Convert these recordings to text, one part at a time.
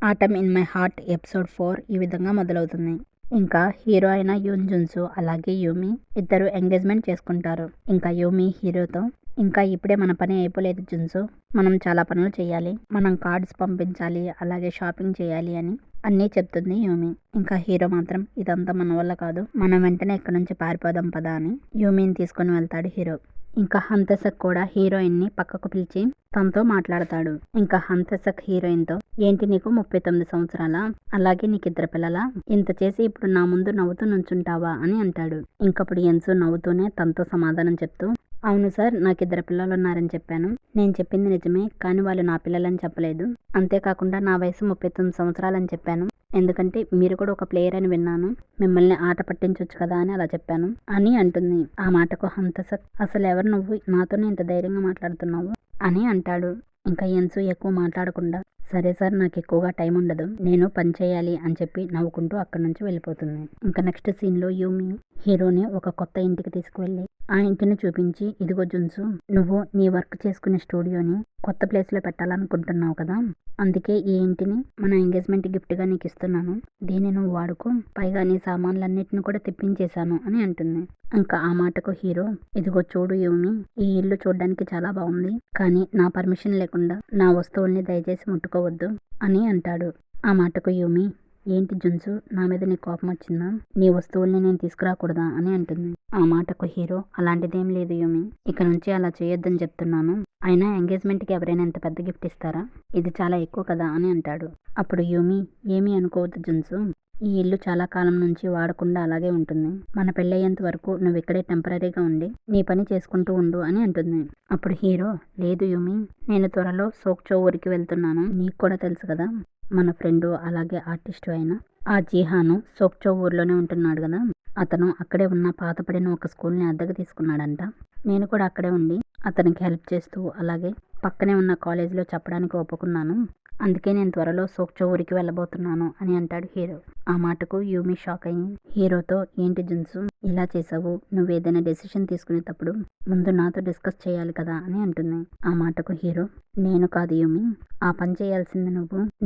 Atom in my heart episode 4 ఈ విధంగా మొదలవుతుంది. ఇంకా హీరో అయిన యూన్ జున్సు అలాగే యూమి ఇద్దరు ఎంగేజ్మెంట్ చేసుకుంటారు. ఇంకా యూమి హీరోతో, ఇంకా ఇప్పుడే మన పని అయిపోలేదు జున్సు, మనం చాలా పనులు చేయాలి, మనం కార్డ్స్ పంపించాలి, అలాగే షాపింగ్ చేయాలి అని అన్నీ చెప్తుంది యూమి. ఇంకా హీరో మాత్రం ఇదంతా మన వల్ల కాదు, మనం వెంటనే ఇక్కడ నుంచి పారిపోదాం పదా అని యూమిని తీసుకొని వెళ్తాడు హీరో. ఇంకా హంతసక్ కూడా హీరోయిన్ ని పక్కకు పిలిచి తనతో మాట్లాడతాడు. ఇంకా హంతసక్ హీరోయిన్ తో, ఏంటి నీకు 39 సంవత్సరాలా, అలాగే నీకు 2 పిల్లలా, ఇంత చేసి ఇప్పుడు నా ముందు నవ్వుతూ నుంచుంటావా అని అంటాడు. ఇంకప్పుడు ఎన్సు నవ్వుతూనే తనతో సమాధానం చెప్తూ, అవును సార్, నాకు 2 పిల్లలు ఉన్నారని చెప్పాను, నేను చెప్పింది నిజమే, కానీ వాళ్ళు నా పిల్లలని చెప్పలేదు, అంతేకాకుండా నా వయసు 39 సంవత్సరాలని చెప్పాను, ఎందుకంటే మీరు కూడా ఒక ప్లేయర్ అని విన్నాను, మిమ్మల్ని ఆట పట్టించవచ్చు కదా అని అలా చెప్పాను అని అంటుంది. ఆ మాటకు హంతసక్, అసలు ఎవరు నువ్వు, నాతోనే ఇంత ధైర్యంగా మాట్లాడుతున్నావు అని అంటాడు. ఇంకా ఎన్సు ఎక్కువ మాట్లాడకుండా, సరే సార్, నాకు ఎక్కువగా టైం ఉండదు, నేను పని చేయాలి అని చెప్పి నవ్వుకుంటూ అక్కడి నుంచి వెళ్ళిపోతుంది. ఇంకా నెక్స్ట్ సీన్లో యూమి హీరోని ఒక కొత్త ఇంటికి తీసుకువెళ్ళి ఆ ఇంటిని చూపించి, ఇదిగో జున్సు, నువ్వు నీ వర్క్ చేసుకునే స్టూడియోని కొత్త ప్లేస్లో పెట్టాలనుకుంటున్నావు కదా, అందుకే ఈ ఇంటిని మన ఎంగేజ్మెంట్ గిఫ్ట్గా నీకు ఇస్తున్నాను, దీన్ని నువ్వు వాడుకో, పైగా నీ సామాన్లన్నిటిని కూడా తెప్పించేశాను అని అంటుంది. ఇంకా ఆ మాటకు హీరో, ఇదిగో చూడు యూమి, ఈ ఇల్లు చూడడానికి చాలా బాగుంది, కానీ నా పర్మిషన్ లేకుండా నా వస్తువుల్ని దయచేసి ముట్టుకోవద్దు అని అంటాడు. ఆ మాటకు యూమి, ఏంటి జున్సు, నా మీద నీ కోపం వచ్చిందా, నీ వస్తువుల్ని నేను తీసుకురాకూడదా అని అంటుంది. ఆ మాటకు హీరో, అలాంటిదేం లేదు యూమి, ఇక నుంచి అలా చేయొద్దని చెప్తున్నాను, అయినా ఎంగేజ్మెంట్కి ఎవరైనా ఎంత పెద్ద గిఫ్ట్ ఇస్తారా, ఇది చాలా ఎక్కువ కదా అని అంటాడు. అప్పుడు యూమి, ఏమీ అనుకోవద్దు జున్సు, ఈ ఇల్లు చాలా కాలం నుంచి వాడకుండా అలాగే ఉంటుంది, మన పెళ్ళయ్యేంత వరకు నువ్వు ఇక్కడే టెంపరీగా ఉండి నీ పని చేసుకుంటూ ఉండు అని అంటుంది. అప్పుడు హీరో, లేదు యూమి, నేను త్వరలో సోక్చో ఊరికి వెళ్తున్నాను, నీకు కూడా తెలుసు కదా, మన ఫ్రెండు అలాగే ఆర్టిస్టు అయిన ఆ జీహాను సోక్చో ఊర్లోనే ఉంటున్నాడు కదా, అతను అక్కడే ఉన్న పాతపడిన ఒక స్కూల్ని అద్దెకు తీసుకున్నాడంట, నేను కూడా అక్కడే ఉండి అతనికి హెల్ప్ చేస్తూ అలాగే పక్కనే ఉన్న కాలేజీలో చెప్పడానికి ఒప్పుకున్నాను, అందుకే నేను త్వరలో సోక్చో ఊరికి వెళ్ళబోతున్నాను అని అంటాడు హీరో. ఆ మాటకు యూమి షాక్ అయ్యి హీరోతో, ఏంటి జున్సు ఇలా చేసావు, నువ్వు ఏదైనా డెసిషన్ తీసుకునేటప్పుడు ముందు నాతో డిస్కస్ చేయాలి కదా అని అంటుంది. ఆ మాటకు హీరో, నేను కాదు యూమి, ఆ పని చేయాల్సింది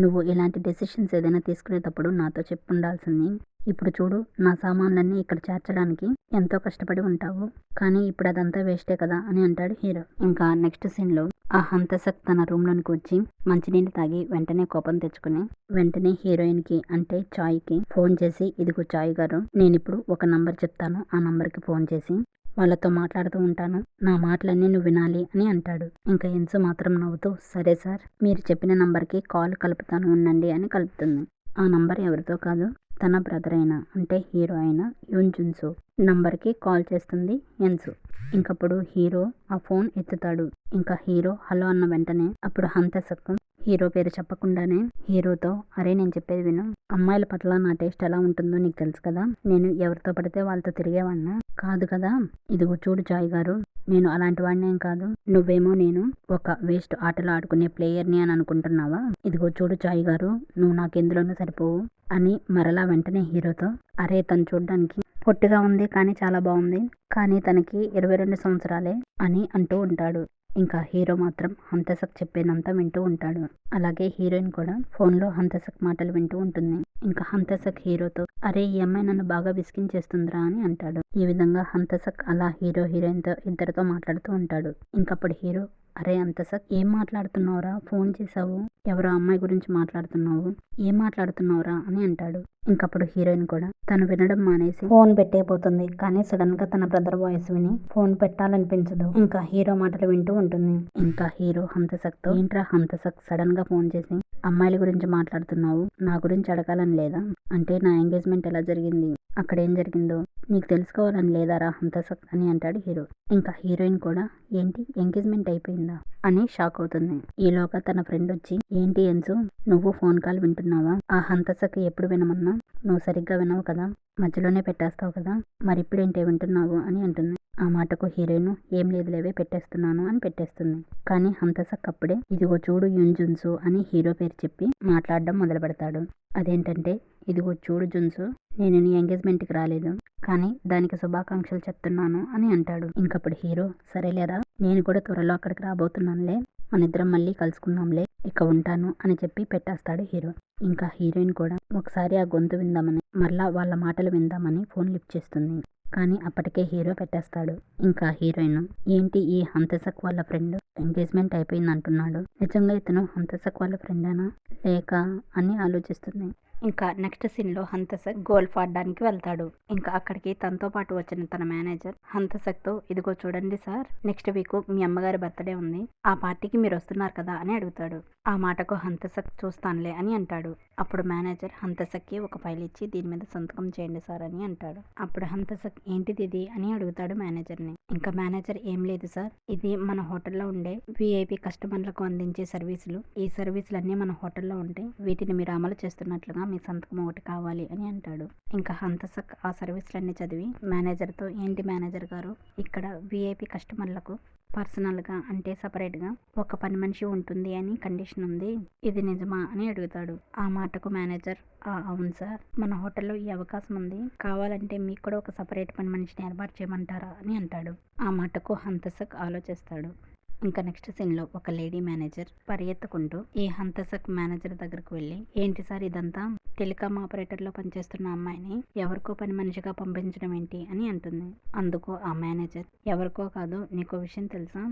నువ్వు ఇలాంటి డెసిషన్స్ ఏదైనా తీసుకునేటప్పుడు నాతో చెప్పుండాల్సింది, ఇప్పుడు చూడు, నా సామాన్లన్నీ ఇక్కడ చేర్చడానికి ఎంతో కష్టపడి ఉంటావు, కానీ ఇప్పుడు అదంతా వేస్టే కదా అని అంటాడు హీరో. ఇంకా నెక్స్ట్ సీన్లో ఆ హంతసక్ తన రూమ్లోనికి వచ్చి మంచినీళ్ళు తాగి వెంటనే కోపం తెచ్చుకుని వెంటనే హీరోయిన్కి అంటే చాయ్కి ఫోన్ చేసి, ఇదిగో చాయ్ గారు, నేను ఇప్పుడు ఒక నంబర్ చెప్తాను, ఆ నంబర్కి ఫోన్ చేసి వాళ్ళతో మాట్లాడుతూ ఉంటాను, నా మాటలన్నీ నువ్వు వినాలి అని అంటాడు. ఇంకా ఎన్సు మాత్రం నవ్వుతూ, సరే సార్, మీరు చెప్పిన నంబర్కి కాల్ కలుపుతాను ఉండండి అని కలుపుతుంది. ఆ నంబర్ ఎవరితో కాదు, తన బ్రదర్ అయిన అంటే హీరో అయిన యూన్ జున్సు నంబర్కి కాల్ చేస్తుంది ఎన్సు. ఇంకప్పుడు హీరో ఆ ఫోన్ ఎత్తుతాడు. ఇంకా హీరో హలో అన్న వెంటనే అప్పుడు హంతసక్ హీరో పేరు చెప్పకుండానే హీరోతో, అరే నేను చెప్పేది విను, అమ్మాయిల పట్ల నా టేస్ట్ ఎలా ఉంటుందో నీకు తెలుసు కదా, నేను ఎవరితో పడితే వాళ్ళతో తిరిగేవాడినా కాదు కదా, ఇదిగో చూడు చాయ్ గారు, నేను అలాంటి వాడిని ఏం కాదు, నువ్వేమో నేను ఒక వేస్ట్ ఆటలు ఆడుకునే ప్లేయర్ని అని అనుకుంటున్నావా, ఇదిగో చూడు చాయ్ గారు, నువ్వు నాకు ఎందులోనూ సరిపోవు అని మరలా వెంటనే హీరోతో, అరే తను చూడ్డానికి పొట్టిగా ఉంది కానీ చాలా బాగుంది, కానీ తనకి 22 సంవత్సరాలే అని అంటూ ఉంటాడు. ఇంకా హీరో మాత్రం హంతసక్ చెప్పేదంతా వింటూ ఉంటాడు. అలాగే హీరోయిన్ కూడా ఫోన్లో హంతసక్ మాటలు వింటూ ఉంటుంది. ఇంకా హంతసక్ హీరోతో, అరే ఈ అమ్మాయి నన్ను బాగా విసిగించేస్తుందిరా అని అంటాడు. ఈ విధంగా హంతసక్ అలా హీరోయిన్తో ఇద్దరితో మాట్లాడుతూ ఉంటాడు. ఇంకప్పుడు హీరో, అరే హంతసక్, ఏం మాట్లాడుతున్నావురా, ఫోన్ చేసావు, ఎవరో అమ్మాయి గురించి మాట్లాడుతున్నావు, ఏం మాట్లాడుతున్నావురా అని అంటాడు. ఇంకప్పుడు హీరోయిన్ కూడా తను వినడం మానేసి ఫోన్ పెట్టేయబోతుంది, కానీ సడన్ గా తన బ్రదర్ వాయిస్ విని ఫోన్ పెట్టాలనిపించదు. ఇంకా హీరో మాటలు వింటూ ఉంటుంది. ఇంకా హీరో హంతసక్ తో, ఏంట్రా హంతసక్ సడన్ గా ఫోన్ చేసి అమ్మాయిల గురించి మాట్లాడుతున్నావు, నా గురించి అడగాలని లేదా, అంటే నా ఎంగేజ్మెంట్ ఎలా జరిగింది, అక్కడ ఏం జరిగిందో నీకు తెలుసుకోవాలని లేదారా హంతసక్ అని అంటాడు హీరో. ఇంకా హీరోయిన్ కూడా, ఏంటి ఎంగేజ్మెంట్ అయిపోయిందా అని షాక్ అవుతుంది. ఈలోగా తన ఫ్రెండ్ వచ్చి, ఏంటి ఎన్సు, నువ్వు ఫోన్ కాల్ వింటున్నావా, ఆ హంతసక్ ఎప్పుడు వినమన్నా నువ్వు సరిగ్గా వినవు కదా, మధ్యలోనే పెట్టేస్తావు కదా, మరి ఇప్పుడేంటే వింటున్నావు అని అంటుంది. ఆ మాటకు హీరోయిన్, ఏం లేదులేవే పెట్టేస్తున్నాను అని పెట్టేస్తుంది. కానీ హంతసక్ అప్పుడే, ఇదిగో చూడు యూన్ జున్సు అని హీరో పేరు చెప్పి మాట్లాడడం మొదలు పెడతాడు. అదేంటంటే, ఇదిగో చూడు జున్సు, నేను నీ ఎంగేజ్మెంట్కి రాలేదు, కానీ దానికి శుభాకాంక్షలు చెప్తున్నాను అని అంటాడు. ఇంకప్పుడు హీరో, సరేలేరా, నేను కూడా త్వరలో అక్కడికి రాబోతున్నానులే, మనిద్దరం మళ్ళీ కలుసుకుందాంలే, ఇక ఉంటాను అని చెప్పి పెట్టేస్తాడు హీరో. ఇంకా హీరోయిన్ కూడా ఒకసారి ఆ గొంతు విందామని, మరలా వాళ్ళ మాటలు విందామని ఫోన్ లిఫ్ట్ చేస్తుంది. కానీ అప్పటికే హీరో పెట్టేస్తాడు. ఇంకా హీరోయిన్, ఏంటి ఈ హంతసక్ వాళ్ళ ఫ్రెండ్ ఎంగేజ్మెంట్ అయిపోయింది అంటున్నాడు, నిజంగా ఇతను హంతసక్ వాళ్ళ ఫ్రెండేనా లేక అని ఆలోచిస్తుంది. ఇంకా నెక్స్ట్ సీన్లో హంతసక్ గోల్ఫ్ ఆడడానికి వెళ్తాడు. ఇంకా అక్కడికి తనతో పాటు వచ్చిన తన మేనేజర్ హంతసక్తో, ఇదిగో చూడండి సార్, నెక్స్ట్ వీక్ మీ అమ్మగారి బర్త్డే ఉంది, ఆ పార్టీకి మీరు వస్తున్నారు కదా అని అడుగుతాడు. ఆ మాటకు హంతసక్ చూస్తానులే అని అంటాడు. అప్పుడు మేనేజర్ హంతసక్కి ఒక ఫైల్ ఇచ్చి దీని మీద సంతకం చేయండి సార్ అని అంటాడు. అప్పుడు హంతసక్ ఏంటిది ఇది అని అడుగుతాడు మేనేజర్ని. ఇంకా మేనేజర్, ఏం లేదు సార్, ఇది మన హోటల్లో ఉండే విఐపి కస్టమర్లకు అందించే సర్వీసులు, ఈ సర్వీసులన్నీ మన హోటల్లో ఉంటాయి, వీటిని మీరు అమలు చేస్తున్నట్లుగా మీ సంతకం ఒకటి కావాలి అని అంటాడు. ఇంకా హంతసక్ ఆ సర్వీసులన్నీ చదివి మేనేజర్తో, ఏంటి మేనేజర్ గారు, ఇక్కడ విఐపి కస్టమర్లకు పర్సనల్గా అంటే సపరేట్గా ఒక పని మనిషి ఉంటుంది అని కండిషన్ ఉంది, ఇది నిజమా అని అడుగుతాడు. ఆ మాటకు మేనేజర్, అవును సార్, మన హోటల్లో ఈ అవకాశం ఉంది, కావాలంటే మీకు కూడా ఒక సపరేట్ పని మనిషిని ఏర్పాటు చేయమంటారా అని అంటాడు. ఆ మాటకు హంతసక్ ఆలోచిస్తాడు. ఇంకా నెక్స్ట్ సీన్లో ఒక లేడీ మేనేజర్ పరిగెత్తుకుంటూ ఈ హంతసక్ మేనేజర్ దగ్గరకు వెళ్ళి, ఏంటి సార్ ఇదంతా, టెలికాం ఆపరేటర్లో పనిచేస్తున్న అమ్మాయిని ఎవరికో పని మనిషిగా పంపించడం ఏంటి అని అంటుంది. అందుకు ఆ మేనేజర్, ఎవరికో కాదు, నీకో విషయం తెలుసా,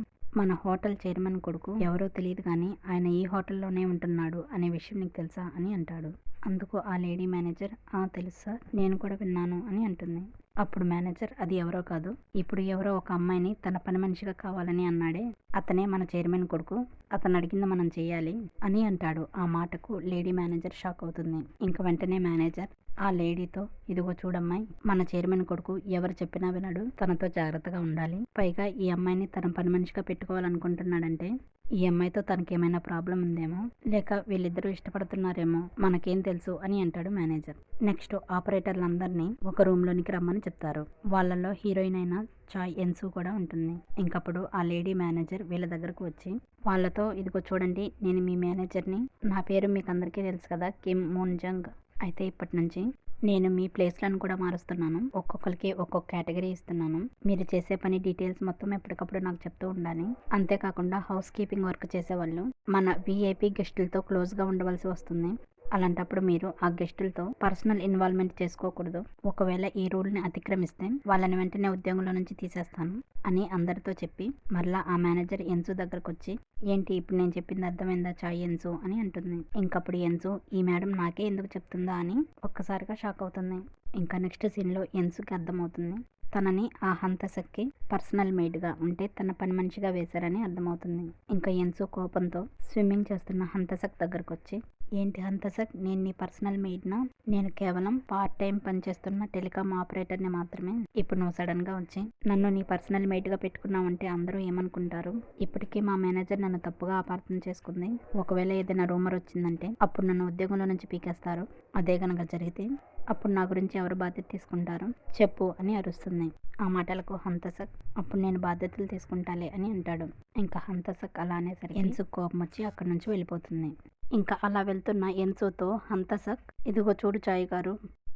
మన హోటల్ చైర్మన్ కొడుకు ఎవరో తెలియదు కానీ ఆయన ఈ హోటల్లోనే ఉంటున్నాడు అనే విషయం నీకు తెలుసా అని అంటాడు. అందుకు ఆ లేడీ మేనేజర్, తెలుసు సార్, నేను కూడా విన్నాను అని అంటుంది. అప్పుడు మేనేజర్, అది ఎవరో కాదు, ఇప్పుడు ఎవరో ఒక అమ్మాయిని తన పని మనిషిగా కావాలని అన్నాడే, అతనే మన చైర్మన్ కొడుకు, అతను అడిగింది మనం చేయాలి అని అంటాడు. ఆ మాటకు లేడీ మేనేజర్ షాక్ అవుతుంది. ఇంక వెంటనే మేనేజర్ ఆ లేడీతో, ఇదిగో చూడమ్మాయి, మన చైర్మన్ కొడుకు ఎవరు చెప్పినా వినడు, తనతో జాగ్రత్తగా ఉండాలి, పైగా ఈ అమ్మాయిని తన పని మనిషిగా పెట్టుకోవాలనుకుంటున్నాడంటే ఈ అమ్మాయితో తనకేమైనా ప్రాబ్లం ఉందేమో, లేక వీళ్ళిద్దరూ ఇష్టపడుతున్నారేమో, మనకేం తెలుసు అని అంటాడు మేనేజర్. నెక్స్ట్ ఆపరేటర్లందరినీ ఒక రూమ్ లోనికి రమ్మని చెప్తారు. వాళ్ళలో హీరోయిన్ అయిన చాయ్ ఎన్సు కూడా ఉంటుంది. ఇంకప్పుడు ఆ లేడీ మేనేజర్ వీళ్ళ దగ్గరకు వచ్చి వాళ్ళతో, ఇదిగో చూడండి, నేను మీ మేనేజర్ని, నా పేరు మీకు అందరికీ తెలుసు కదా, కిమ్ మూన్ జంగ్, అయితే ఇప్పటి నుంచి నేను మీ ప్లేస్లను కూడా మారుస్తున్నాను, ఒక్కొక్కరికి ఒక్కొక్క కేటగిరీ ఇస్తున్నాను, మీరు చేసే పని డీటెయిల్స్ మొత్తం ఎప్పటికప్పుడు నాకు చెప్తూ ఉండాలి, అంతేకాకుండా హౌస్ కీపింగ్ వర్క్ చేసేవాళ్ళు మన విఐపి గెస్టులతో క్లోజ్గా ఉండవలసి వస్తుంది, అలాంటప్పుడు మీరు ఆ గెస్టులతో పర్సనల్ ఇన్వాల్వ్మెంట్ చేసుకోకూడదు, ఒకవేళ ఈ రూల్ని అతిక్రమిస్తే వాళ్ళని వెంటనే ఉద్యోగంలో నుంచి తీసేస్తాను అని అందరితో చెప్పి మరలా ఆ మేనేజర్ ఎన్సు దగ్గరకు వచ్చి, ఏంటి ఇప్పుడు నేను చెప్పింది అర్థమైందా చాయ్ ఎన్సు అని అంటుంది. ఇంకప్పుడు ఎన్సు, ఈ మేడం నాకే ఎందుకు చెప్తుందా అని ఒక్కసారిగా షాక్ అవుతుంది. ఇంకా నెక్స్ట్ సీన్లో ఎన్సుకి అర్థమవుతుంది, తనని ఆ హంతసక్కి పర్సనల్ మెయిడ్గా అంటే తన పని మనిషిగా వేశారని అర్థమవుతుంది. ఇంకా ఎన్సు కోపంతో స్విమ్మింగ్ చేస్తున్న హంతసక్ దగ్గరకు వచ్చి, ఏంటి హంతసక్, నేను నీ పర్సనల్ మెయిడ్నా, నేను కేవలం పార్ట్ టైం పనిచేస్తున్న టెలికాం ఆపరేటర్ని మాత్రమే, ఇప్పుడు నువ్వు సడన్గా వచ్చి నన్ను నీ పర్సనల్ మెయిడ్గా పెట్టుకున్నావంటే అందరూ ఏమనుకుంటారు, ఇప్పటికీ మా మేనేజర్ నన్ను తప్పుగా అపార్థం చేసుకుంది, ఒకవేళ ఏదైనా రూమర్ వచ్చిందంటే అప్పుడు నన్ను ఉద్యోగంలో నుంచి పీకేస్తారు, అదే గనక జరిగితే అప్పుడు నా గురించి ఎవరు బాధ్యత తీసుకుంటారు చెప్పు అని అరుస్తుంది. ఆ మాటలకు హంతసక్, అప్పుడు నేను బాధ్యతలు తీసుకుంటాలే అని అంటాడు. ఇంకా హంతసక్ అలా అనేసరికి ఎన్సుకు కోపం వచ్చి అక్కడి నుంచి వెళ్ళిపోతుంది. ఇంకా అలా వెళ్తున్న ఎన్సుతో హంతసక్, ఇదిగో చూడు చాయ్ గారు,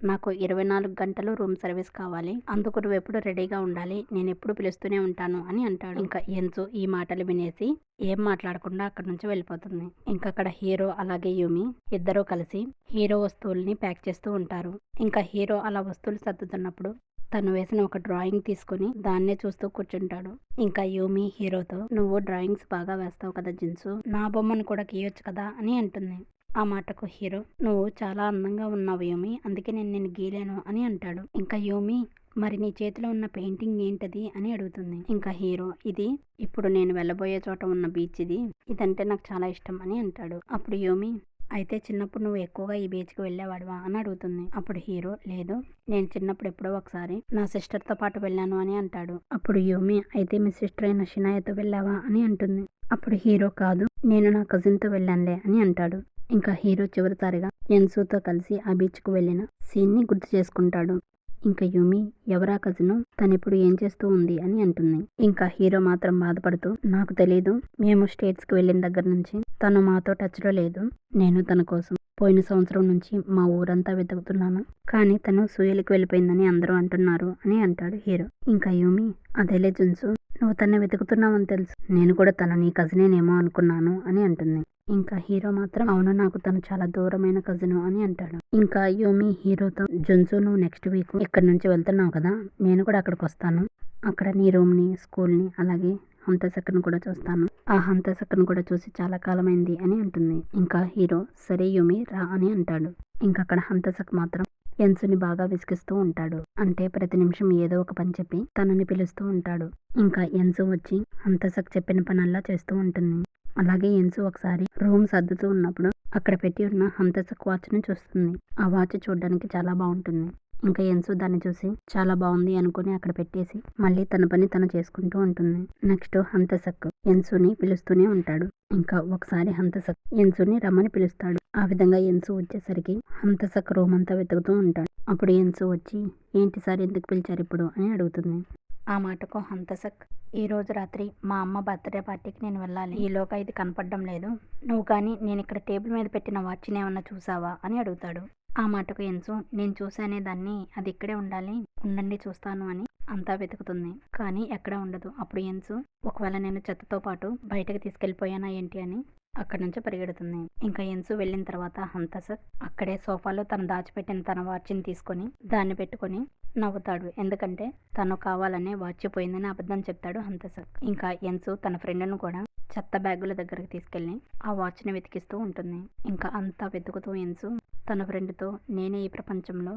నాకు 24 గంటలు రూమ్ సర్వీస్ కావాలి, అందుకు నువ్వు ఎప్పుడు రెడీగా ఉండాలి, నేను ఎప్పుడు పిలుస్తూనే ఉంటాను అని అంటాడు. ఇంకా ఎన్సు ఈ మాటలు వినేసి ఏం మాట్లాడకుండా అక్కడి నుంచి వెళ్ళిపోతుంది. ఇంకా అక్కడ హీరో అలాగే యూమి ఇద్దరూ కలిసి హీరో వస్తువుల్ని ప్యాక్ చేస్తూ ఉంటారు. ఇంకా హీరో అలా వస్తువులు సర్దుతున్నప్పుడు తను వేసిన ఒక డ్రాయింగ్ తీసుకుని దాన్నే చూస్తూ కూర్చుంటాడు. ఇంకా యూమి హీరోతో, నువ్వు డ్రాయింగ్స్ బాగా వేస్తావు కదా జిన్సు, నా బొమ్మను కూడా గీయొచ్చు కదా అని అంటుంది. ఆ మాటకు హీరో, నువ్వు చాలా అందంగా ఉన్నావు యూమి, అందుకే నేను నిన్ను గీలేను అని అంటాడు. ఇంకా యూమి, మరి నీ చేతిలో ఉన్న పెయింటింగ్ ఏంటది అని అడుగుతుంది. ఇంకా హీరో, ఇది ఇప్పుడు నేను వెళ్ళబోయే చోట ఉన్న బీచ్, ఇదంటే నాకు చాలా ఇష్టం అని అంటాడు. అప్పుడు యూమి, అయితే చిన్నప్పుడు నువ్వు ఎక్కువగా ఈ బీచ్కి వెళ్ళేవాడువా అని అడుగుతుంది. అప్పుడు హీరో, లేదు, నేను చిన్నప్పుడు ఎప్పుడో ఒకసారి నా సిస్టర్తో పాటు వెళ్ళాను అని అంటాడు. అప్పుడు యూమి, అయితే మీ సిస్టర్ అయిన షినాయతో వెళ్ళావా అని అంటుంది. అప్పుడు హీరో, కాదు, నేను నా కజిన్తో వెళ్ళానులే అని అంటాడు. ఇంకా హీరో చివరిసారిగా ఎన్సుతో కలిసి ఆ బీచ్కు వెళ్ళిన సీన్ని గుర్తు చేసుకుంటాడు. ఇంకా యూమి, ఎవరా కజిను, తనిప్పుడు ఏం చేస్తూ ఉంది అని అంటుంది. ఇంకా హీరో మాత్రం బాధపడుతూ, నాకు తెలీదు, మేము స్టేట్స్కి వెళ్ళిన దగ్గర నుంచి తను మాతో టచ్లో లేదు, నేను తన కోసం పోయిన సంవత్సరం నుంచి మా ఊరంతా వెతుకుతున్నాను, కానీ తను సూయలికి వెళ్ళిపోయిందని అందరూ అంటున్నారు అని అంటాడు హీరో. ఇంకా యూమి, అదేలే జున్సు, నువ్వు తన్ని వెతుకుతున్నావని తెలుసు. నేను కూడా తను నీ కజినేనేమో అనుకున్నాను అని అంటుంది. ఇంకా హీరో మాత్రం అవును నాకు తను చాలా దూరమైన కజిను అని అంటాడు. ఇంకా యూమి హీరోతో జున్సు నువ్వు నెక్స్ట్ వీక్ ఇక్కడి నుంచి వెళ్తున్నావు కదా, నేను కూడా అక్కడికి వస్తాను. అక్కడ నీ రూమ్ని, స్కూల్ని, అలాగే హంతసక్కను కూడా చూస్తాను. ఆ హంతసక్కను కూడా చూసి చాలా కాలమైంది అని అంటుంది. ఇంకా హీరో సరే యూమి రా అని అంటాడు. ఇంకా అక్కడ హంతసక్ మాత్రం ఎన్సుని బాగా విసిగిస్తూ ఉంటాడు. అంటే ప్రతి నిమిషం ఏదో ఒక పని చెప్పి తనని పిలుస్తూ ఉంటాడు. ఇంకా ఎన్సు వచ్చి హంతసక్ చెప్పిన పనల్లా చేస్తూ ఉంటుంది. అలాగే ఎన్సు ఒకసారి రూమ్ సర్దుతూ ఉన్నప్పుడు అక్కడ పెట్టి ఉన్న హంతసక్ వాచ్ని చూస్తుంది. ఆ వాచ్ చూడడానికి చాలా బాగుంటుంది. ఇంకా ఎన్సు దాన్ని చూసి చాలా బాగుంది అనుకుని అక్కడ పెట్టేసి మళ్ళీ తన పని తను చేసుకుంటూ ఉంటుంది. నెక్స్ట్ హంతసక్ ఎన్సుని పిలుస్తూనే ఉంటాడు. ఇంకా ఒకసారి హంతసక్ ఎన్సుని రమ్మని పిలుస్తాడు. ఆ విధంగా ఎన్సు వచ్చేసరికి హంతసక్ రూమ్ అంతా వెతుకుతూ ఉంటాడు. అప్పుడు ఎన్సు వచ్చి ఏంటి సార్ ఎందుకు పిలిచారు ఇప్పుడు అని అడుగుతుంది. ఆ మాటకు హంతసక్ ఈ రోజు రాత్రి మా అమ్మ బర్త్డే పార్టీకి నేను వెళ్ళాలి. ఈలోగా ఇది కనపడడం లేదు. నువ్వు కానీ నేను ఇక్కడ టేబుల్ మీద పెట్టిన వాచ్ని ఏమన్నా చూసావా అని అడుగుతాడు. ఆ మాటకు ఎన్సు నేను చూసానే దాన్ని, అది ఇక్కడే ఉండాలి, ఉండండి చూస్తాను అని అంతా వెతుకుతుంది. కానీ ఎక్కడ ఉండదు. అప్పుడు ఎన్సు ఒకవేళ నేను చెత్తతో పాటు బయటకు తీసుకెళ్ళిపోయానా ఏంటి అని అక్కడి నుంచి పరిగెడుతుంది. ఇంకా ఎన్సు వెళ్ళిన తర్వాత హంతసక్ అక్కడే సోఫాలో తను దాచిపెట్టిన తన వాచ్ని తీసుకొని దాన్ని పెట్టుకొని నవ్వుతాడు. ఎందుకంటే తను కావాలనే వాచ్ పోయిందని అబద్ధం చెప్తాడు హంతసక్. ఇంకా ఎన్సు తన ఫ్రెండ్ను కూడా చెత్త బ్యాగుల దగ్గరకు తీసుకెళ్ళి ఆ వాచ్ని వెతికిస్తూ ఉంటుంది. ఇంకా అంతా వెతుకుతూ ఎన్సు తన ఫ్రెండ్తో నేనే ఈ ప్రపంచంలో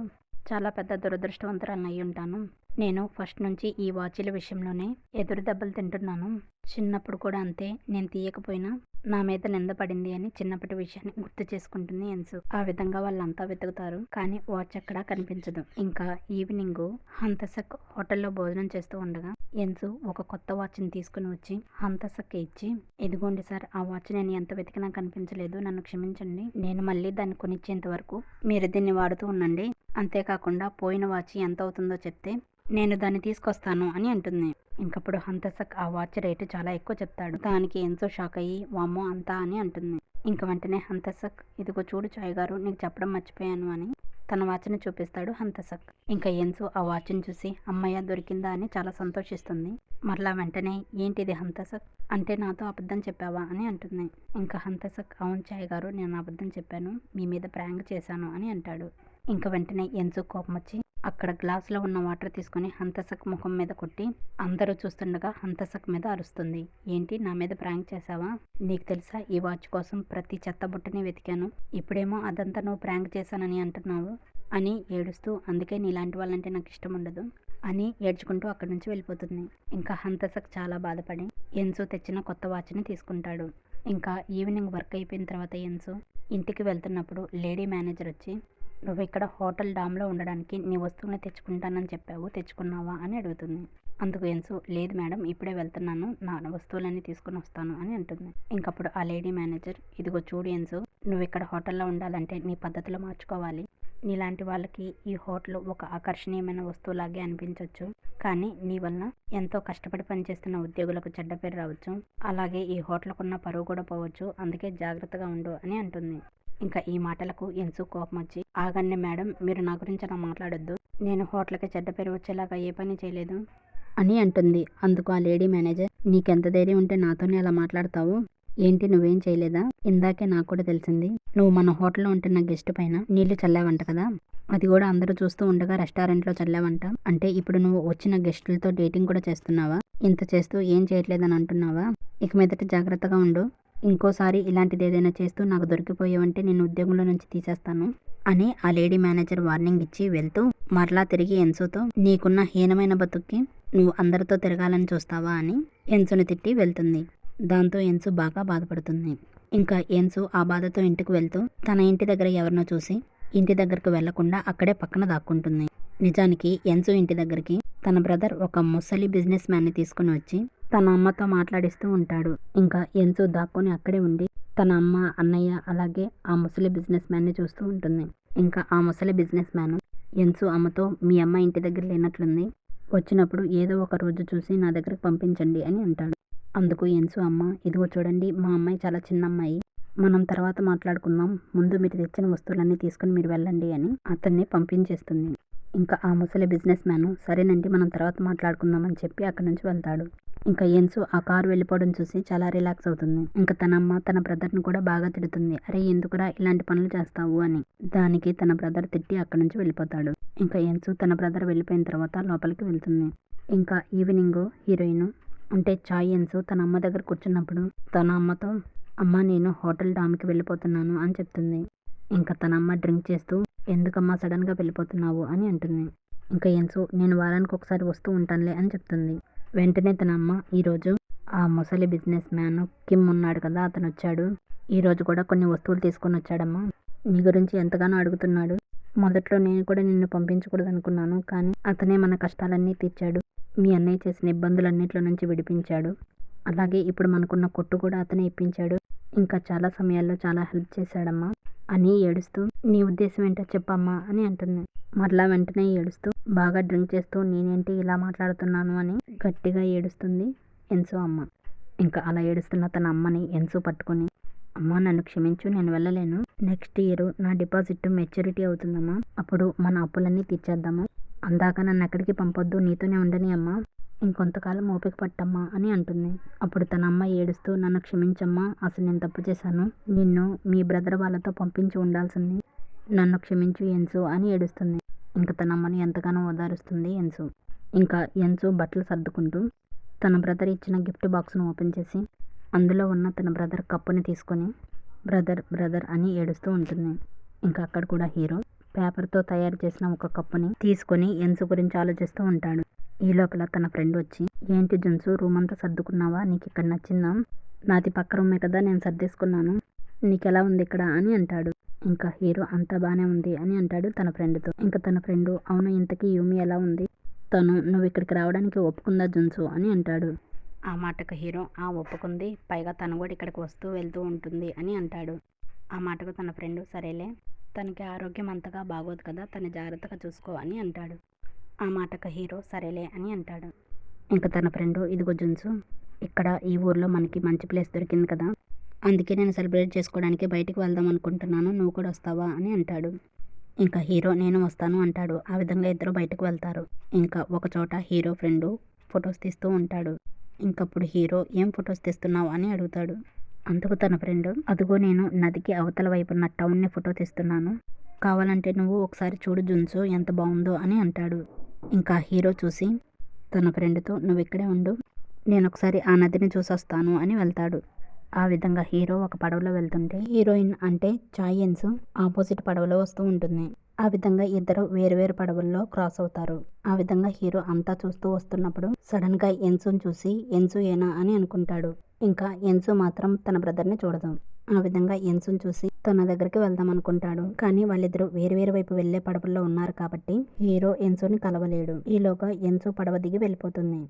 చాలా పెద్ద దురదృష్టవంతురాలను అయి ఉంటాను. నేను ఫస్ట్ నుంచి ఈ వాచీల విషయంలోనే ఎదురు దెబ్బలు తింటున్నాను. చిన్నప్పుడు కూడా అంతే, నేను తీయకపోయినా నా మీద నింద పడింది అని చిన్నప్పటి విషయాన్ని గుర్తు చేసుకుంటుంది ఎన్సు. ఆ విధంగా వాళ్ళంతా వెతుకుతారు. కానీ వాచ్ ఎక్కడా కనిపించదు. ఇంకా ఈవినింగ్ హంతసక్ హోటల్లో భోజనం చేస్తూ ఉండగా ఎన్సు ఒక కొత్త వాచ్ని తీసుకుని వచ్చి హంతసక్ ఇచ్చి ఇదిగోండి సార్, ఆ వాచ్ నేను ఎంత వెతికినా కనిపించలేదు, నన్ను క్షమించండి. నేను మళ్ళీ దాన్ని కొనిచ్చేంత వరకు మీరు దీన్ని వాడుతూ ఉండండి. అంతేకాకుండా పోయిన వాచ్ ఎంత అవుతుందో చెప్తే నేను దాన్ని తీసుకొస్తాను అని అంటుంది. ఇంకప్పుడు హంతసక్ ఆ వాచ్ రేటు చాలా ఎక్కువ చెప్తాడు. దానికి ఎంతో షాక్ అయ్యి వామ్మో అంతా అని అంటుంది. ఇంక వెంటనే హంతసక్ ఇదిగో చూడు చాయ్ గారు, నీకు చెప్పడం మర్చిపోయాను అని తన వాచ్ని చూపిస్తాడు హంతసక్. ఇంకా ఎన్సు ఆ వాచ్ని చూసి అమ్మయ్య దొరికిందా అని చాలా సంతోషిస్తుంది. మరలా వెంటనే ఏంటిది హంతసక్, అంటే నాతో అబద్ధం చెప్పావా అని అంటుంది. ఇంకా హంతసక్ అవును చాయ్ గారు, నేను అబద్ధం చెప్పాను, మీ మీద ప్రాంక్ చేశాను అని అంటాడు. ఇంకా వెంటనే ఎన్సు కోపం వచ్చి అక్కడ గ్లాసులో ఉన్న వాటర్ తీసుకుని హంతసక్ ముఖం మీద కొట్టి అందరూ చూస్తుండగా హంతసక్ మీద అరుస్తుంది. ఏంటి నా మీద ప్రాంక్ చేశావా? నీకు తెలుసా ఈ వాచ్ కోసం ప్రతి చెత్త బుట్టని వెతికాను, ఇప్పుడేమో అదంతా నువ్వు ప్రాంక్ చేశానని అంటున్నావు అని ఏడుస్తూ, అందుకే నీలాంటి వాళ్ళంటే నాకు ఇష్టం ఉండదు అని ఏడ్చుకుంటూ అక్కడి నుంచి వెళ్ళిపోతుంది. ఇంకా హంతసక్ చాలా బాధపడి ఎన్సు తెచ్చిన కొత్త వాచ్ని తీసుకుంటాడు. ఇంకా ఈవినింగ్ వర్క్ అయిపోయిన తర్వాత ఎన్సు ఇంటికి వెళ్తున్నప్పుడు లేడీ మేనేజర్ వచ్చి నువ్వు ఇక్కడ హోటల్ డామ్లో ఉండడానికి నీ వస్తువుని తెచ్చుకుంటానని చెప్పావు, తెచ్చుకున్నావా అని అడుగుతుంది. అందుకు ఎన్సు లేదు మేడం, ఇప్పుడే వెళ్తున్నాను, నా వస్తువులన్నీ తీసుకుని వస్తాను అని అంటుంది. ఇంకప్పుడు ఆ లేడీ మేనేజర్ ఇదిగో చూడు ఎన్సు, నువ్వు ఇక్కడ హోటల్లో ఉండాలంటే నీ పద్ధతిలో మార్చుకోవాలి. నీలాంటి వాళ్ళకి ఈ హోటల్ ఒక ఆకర్షణీయమైన వస్తువులాగే అనిపించవచ్చు, కానీ నీ వల్ల ఎంతో కష్టపడి పనిచేస్తున్న ఉద్యోగులకు చెడ్డ పేరు రావచ్చు, అలాగే ఈ హోటల్కు ఉన్న పరువు కూడా పోవచ్చు, అందుకే జాగ్రత్తగా ఉండు అని అంటుంది. ఇంకా ఈ మాటలకు ఎన్సు కోపం వచ్చి ఆగండి మేడం, మీరు నా గురించి అలా మాట్లాడొద్దు, నేను హోటల్కి చెడ్డ పేరు వచ్చేలాగా ఏ పని చేయలేదు అని అంటుంది. అందుకు ఆ లేడీ మేనేజర్ నీకెంత ధైర్యం ఉంటే నాతోనే అలా మాట్లాడతావు, ఏంటి నువ్వేం చేయలేదా? ఇందాకే నాకు కూడా తెలిసింది, నువ్వు మన హోటల్లో ఉంటున్న గెస్ట్ పైన నీళ్లు చల్లావంట కదా, అది కూడా అందరూ చూస్తూ ఉండగా రెస్టారెంట్లో చల్లావంట. అంటే ఇప్పుడు నువ్వు వచ్చిన గెస్టులతో డేటింగ్ కూడా చేస్తున్నావా? ఇంత చేస్తూ ఏం చేయట్లేదని అంటున్నావా? ఇక మీదట జాగ్రత్తగా ఉండు, ఇంకోసారి ఇలాంటిది ఏదైనా చేస్తూ నాకు దొరికిపోయావంటే నేను ఉద్యోగంలో నుంచి తీసేస్తాను అని ఆ లేడీ మేనేజర్ వార్నింగ్ ఇచ్చి వెళ్తూ మరలా తిరిగి ఎన్సుతో నీకున్న హీనమైన బతుక్కి నువ్వు అందరితో తిరగాలని చూస్తావా అని ఎన్సుని తిట్టి వెళ్తుంది. దాంతో ఎన్సు బాగా బాధపడుతుంది. ఇంకా ఎన్సు ఆ బాధతో ఇంటికి వెళ్తూ తన ఇంటి దగ్గర ఎవరినో చూసి ఇంటి దగ్గరకు వెళ్లకుండా అక్కడే పక్కన దాక్కుంటుంది. నిజానికి ఎన్సు ఇంటి దగ్గరికి తన బ్రదర్ ఒక ముసలి బిజినెస్ మ్యాన్ని తీసుకుని వచ్చి తన అమ్మతో మాట్లాడిస్తూ ఉంటాడు. ఇంకా ఎన్సు దాక్కుని అక్కడే ఉండి తన అమ్మ, అన్నయ్య అలాగే ఆ ముసలి బిజినెస్ మ్యాన్ని చూస్తూ ఉంటుంది. ఇంకా ఆ ముసలి బిజినెస్ మ్యాన్ ఎన్సు అమ్మతో మీ అమ్మ ఇంటి దగ్గర లేనట్లుంది, వచ్చినప్పుడు ఏదో ఒక రోజు చూసి నా దగ్గరకు పంపించండి అని అంటాడు. అందుకు ఎన్సు అమ్మ ఇదిగో చూడండి, మా అమ్మాయి చాలా చిన్న అమ్మాయి, మనం తర్వాత మాట్లాడుకుందాం, ముందు మీరు తెచ్చిన వస్తువులన్నీ తీసుకుని మీరు వెళ్ళండి అని అతన్ని పంపించేస్తుంది. ఇంకా ఆ ముసలి బిజినెస్ మ్యాన్ సరేనండి మనం తర్వాత మాట్లాడుకుందాం అని చెప్పి అక్కడి నుంచి వెళ్తాడు. ఇంకా ఎన్సు ఆ కారు వెళ్ళిపోవడం చూసి చాలా రిలాక్స్ అవుతుంది. ఇంకా తన అమ్మ తన బ్రదర్ని కూడా బాగా తిడుతుంది. అరే ఎందుకురా ఇలాంటి పనులు చేస్తావు అని. దానికి తన బ్రదర్ తిట్టి అక్కడి నుంచి వెళ్ళిపోతాడు. ఇంకా ఎన్సు తన బ్రదర్ వెళ్ళిపోయిన తర్వాత లోపలికి వెళ్తుంది. ఇంకా ఈవినింగ్ హీరోయిన్ అంటే చాయ్ ఎన్సు తన అమ్మ దగ్గర కూర్చున్నప్పుడు తన అమ్మతో అమ్మ నేను హోటల్ డామ్కి వెళ్ళిపోతున్నాను అని చెప్తుంది. ఇంకా తన అమ్మ డ్రింక్ చేస్తూ ఎందుకమ్మా సడన్గా వెళ్ళిపోతున్నావు అని అంటుంది. ఇంకా ఎన్సు నేను వారానికి ఒకసారి వస్తూ ఉంటానులే అని చెప్తుంది. వెంటనే తన అమ్మ ఈరోజు ఆ ముసలి బిజినెస్ మ్యాన్ కిమ్ ఉన్నాడు కదా అతను వచ్చాడు. ఈరోజు కూడా కొన్ని వస్తువులు తీసుకొని వచ్చాడమ్మా. నీ గురించి ఎంతగానో అడుగుతున్నాడు. మొదట్లో నేను కూడా నిన్ను పంపించకూడదు అనుకున్నాను. కానీ అతనే మన కష్టాలన్నీ తీర్చాడు. మీ అన్నయ్య చేసిన ఇబ్బందులన్నింటిలో నుంచి విడిపించాడు. అలాగే ఇప్పుడు మనకున్న కొట్టు కూడా అతనే ఇప్పించాడు. ఇంకా చాలా సమయాల్లో చాలా హెల్ప్ చేశాడమ్మా అని ఏడుస్తూ నీ ఉద్దేశం ఏంటో చెప్పమ్మా అని అంటుంది. మరలా వెంటనే ఏడుస్తూ బాగా డ్రింక్ చేస్తూ నేనేంటి ఇలా మాట్లాడుతున్నాను అని గట్టిగా ఏడుస్తుంది ఎన్సు అమ్మ. ఇంకా అలా ఏడుస్తున్న తన అమ్మని ఎన్సు పట్టుకొని అమ్మ నన్ను క్షమించు నేను వెళ్ళలేను. నెక్స్ట్ ఇయర్ నా డిపాజిట్ మెచ్యూరిటీ అవుతుందమ్మా. అప్పుడు మన అప్పులన్నీ తీర్చేద్దాము. అందాక నన్ను ఎక్కడికి పంపొద్దు నీతోనే ఉండని అమ్మా. ఇంకొంతకాలం ఓపిక పట్టమ్మా అని అంటుంది. అప్పుడు తన అమ్మ ఏడుస్తూ నన్ను క్షమించమ్మా అసలు నేను తప్పు చేశాను. నిన్ను మీ బ్రదర్ వాళ్ళతో పంపించి ఉండాల్సింది. నన్ను క్షమించు ఎన్సు అని ఏడుస్తుంది. ఇంకా తన అమ్మని ఎంతగానో ఓదారుస్తుంది ఎన్సు. ఇంకా ఎన్సు బట్టలు సర్దుకుంటూ తన బ్రదర్ ఇచ్చిన గిఫ్ట్ బాక్స్ను ఓపెన్ చేసి అందులో ఉన్న తన బ్రదర్ కప్పుని తీసుకొని బ్రదర్ బ్రదర్ అని ఏడుస్తూ ఉంటుంది. ఇంకా అక్కడ కూడా హీరో పేపర్తో తయారు చేసిన ఒక కప్పుని తీసుకొని ఎన్సు గురించి ఆలోచిస్తూ ఉంటాడు. ఈ లోపల తన ఫ్రెండ్ వచ్చి ఏంటి జున్సు రూమ్ అంతా సర్దుకున్నావా, నీకు ఇక్కడ నచ్చిందా? నాది పక్క రూమే కదా నేను సర్దేసుకున్నాను. నీకెలా ఉంది ఇక్కడ అని అంటాడు. ఇంకా హీరో అంతా బాగానే ఉంది అని అంటాడు తన ఫ్రెండ్తో. ఇంకా తన ఫ్రెండ్ అవును ఇంతకీ యూమి ఎలా ఉంది, తను నువ్వు ఇక్కడికి రావడానికి ఒప్పుకుందా జున్సు అని అంటాడు. ఆ మాటకు హీరో ఒప్పుకుంది, పైగా తను కూడా ఇక్కడికి వస్తూ వెళ్తూ ఉంటుంది అని అంటాడు. ఆ మాటకు తన ఫ్రెండ్ సరేలే తనకి ఆరోగ్యం అంతగా బాగోదు కదా తను జాగ్రత్తగా చూసుకో అని అంటాడు. ఆ మాటకు హీరో సరేలే అని అంటాడు. ఇంకా తన ఫ్రెండ్ ఇదిగో జున్సు ఇక్కడ ఈ ఊర్లో మనకి మంచి ప్లేస్ దొరికింది కదా, అందుకే నేను సెలబ్రేట్ చేసుకోవడానికి బయటికి వెళ్దాం అనుకుంటున్నాను, నువ్వు కూడా వస్తావా అని అంటాడు. ఇంకా హీరో నేను వస్తాను అంటాడు. ఆ విధంగా ఇద్దరు బయటకు వెళ్తారు. ఇంకా ఒక చోట హీరో ఫ్రెండ్ ఫొటోస్ తీస్తూ ఉంటాడు. ఇంకప్పుడు హీరో ఏం ఫొటోస్ తీస్తున్నావు అని అడుగుతాడు. అందుకు తన ఫ్రెండ్ అదిగో నేను నదికి అవతల వైపున్న టౌన్ని ఫోటో తీస్తున్నాను, కావాలంటే నువ్వు ఒకసారి చూడు జున్సు ఎంత బాగుందో అని అంటాడు. ఇంకా హీరో చూసి తన ఫ్రెండ్తో నువ్వు ఇక్కడే ఉండు, నేను ఒకసారి ఆ నదిని చూసొస్తాను అని వెళ్తాడు. ఆ విధంగా హీరో ఒక పడవలో వెళ్తుంటే హీరోయిన్ అంటే చాయ్ ఎన్సు ఆపోజిట్ పడవలో వస్తూ ఉంటుంది. ఆ విధంగా ఇద్దరు వేరువేరు పడవల్లో క్రాస్ అవుతారు. ఆ విధంగా హీరో అంతా చూస్తూ వస్తున్నప్పుడు సడన్ గా ఎన్సుని చూసి ఎన్సు ఏనా అని అనుకుంటాడు. ఇంకా ఎన్సు మాత్రం తన బ్రదర్ని చూడదు. ఆ విధంగా ఎన్సుని చూసి తన దగ్గరికి వెళ్దాం అనుకుంటాడు. కానీ వాళ్ళిద్దరూ వేరువేరు వైపు వెళ్లే పడవల్లో ఉన్నారు కాబట్టి హీరో ఎన్సుని కలవలేడు. ఈలోగా ఎన్సు పడవ దిగి వెళ్ళిపోతుంది.